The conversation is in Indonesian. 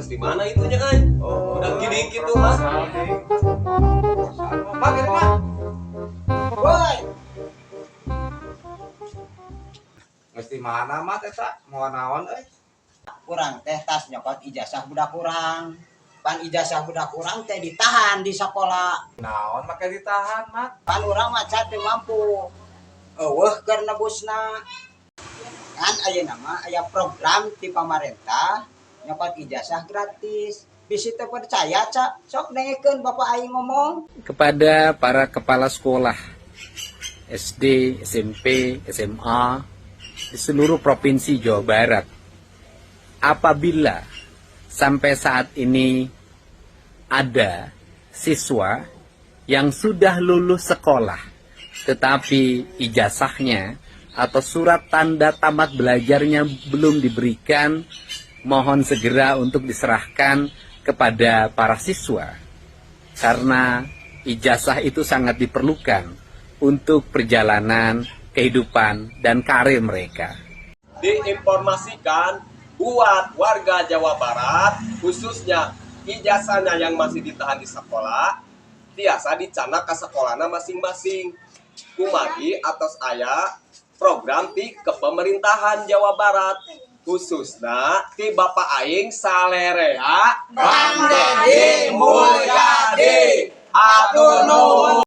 geus di mana itunya ay? Udah gini gitu mah. Mak, ini mah. Woi. Mesti mana mah eta? Moal naon euy? Kurang teh tas nyokot ijazah budak kurang. Pan ijazah budak kurang teh ditahan di sekolah. Naon make ditahan, Mak? Pan urang mah teu mampu. Eueuh keur nebusna. Kan ayeuna mah aya program ti pamarentah nyokot ijazah gratis. Bisi teu percaya ca, sok dengekeun Bapak aing ngomong. Kepada para kepala sekolah SD, SMP, SMA di seluruh provinsi Jawa Barat, apabila sampai saat ini ada siswa yang sudah lulus sekolah tetapi ijazahnya atau surat tanda tamat belajarnya belum diberikan, mohon segera untuk diserahkan kepada para siswa, karena ijazah itu sangat diperlukan untuk perjalanan kehidupan dan karir mereka. Diinformasikan buat warga Jawa Barat, khususnya ijazahnya yang masih ditahan di sekolah, tiasa dicana ke sekolahnya masing-masing. Kumagi atas aya program di kepemerintahan Jawa Barat, khususnya ti Bapak aing salerea Bang Deddy Mulyadi. Atur nuhun.